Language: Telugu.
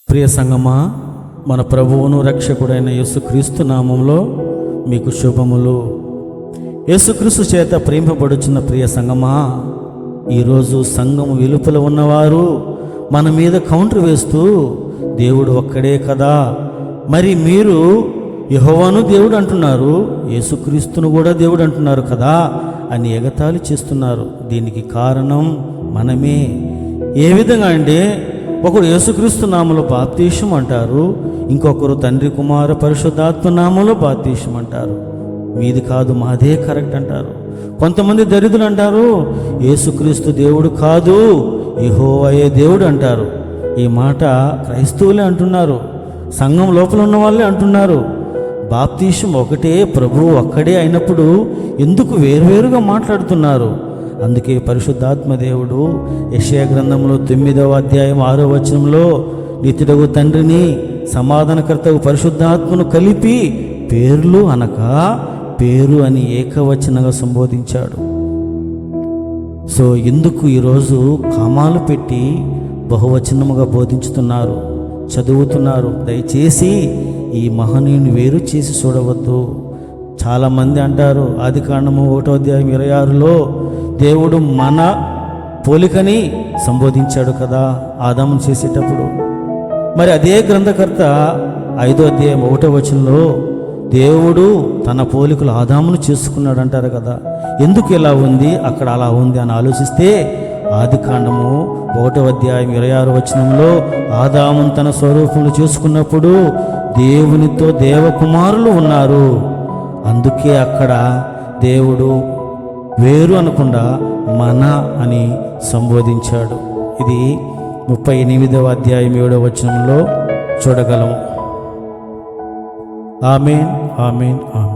ప్రియ సంగమా, మన ప్రభువును రక్షకుడైన యేసుక్రీస్తు నామంలో మీకు శుభములు. యేసుక్రీస్తు చేత ప్రేమపడుచున్న ప్రియ సంగమా, ఈరోజు సంఘము వెలుపల ఉన్నవారు మన మీద కౌంటర్ వేస్తూ దేవుడు ఒక్కడే కదా, మరి మీరు యెహోవాను దేవుడు అంటున్నారు, యేసుక్రీస్తును కూడా దేవుడు అంటున్నారు కదా అని ఎగతాళి చేస్తున్నారు. దీనికి కారణం మనమే. ఏ విధంగా అంటే, ఒకరు యేసుక్రీస్తు నామములో బాప్తీసం అంటారు, ఇంకొకరు తండ్రి కుమార పరిశుద్ధాత్మ నామములో బాప్తీసం అంటారు. మీది కాదు మాదే కరెక్ట్ అంటారు. కొంతమంది దరిద్రులు అంటారు, యేసుక్రీస్తు దేవుడు కాదు, యెహోవాయే దేవుడు అంటారు. ఈ మాట క్రైస్తవులే అంటున్నారు, సంఘం లోపల ఉన్న వాళ్ళే అంటున్నారు. బాప్తీసం ఒకటే, ప్రభువు ఒక్కడే అయినప్పుడు ఎందుకు వేరువేరుగా మాట్లాడుతున్నారు? అందుకే పరిశుద్ధాత్మ దేవుడు యెషయా గ్రంథంలో 9వ అధ్యాయం 6వ వచనంలో నిత్యుడగు తండ్రిని సమాధానకర్తకు పరిశుద్ధాత్మను కలిపి పేర్లు అనక పేరు అని ఏకవచనంగా సంబోధించాడు. సో ఎందుకు ఈరోజు కామాలు పెట్టి బహువచనముగా బోధించుతున్నారు, చదువుతున్నారు? దయచేసి ఈ మహనీయుని వేరు చేసి చూడవద్దు. చాలామంది అంటారు, ఆదికాండము 1వ అధ్యాయం 26లో దేవుడు మన పోలికని సంబోధించాడు కదా ఆదామును చేసేటప్పుడు. మరి అదే గ్రంథకర్త 5వ అధ్యాయం 1వ వచనంలో దేవుడు తన పోలికలు ఆదామును చేసుకున్నాడు అంటారు కదా. ఎందుకు ఇలా ఉంది, అక్కడ అలా ఉంది అని ఆలోచిస్తే, ఆదికాండము 1వ అధ్యాయం 26వ వచనంలో ఆదామును తన స్వరూపంలో చేసుకున్నప్పుడు దేవునితో దేవకుమారులు ఉన్నారు. అందుకే అక్కడ దేవుడు వేరు అనకుండా మన అని సంబోధించాడు. ఇది 38వ అధ్యాయం 7వ వచనంలో చూడగలము. ఆమేన్, ఆమేన్, ఆమేన్.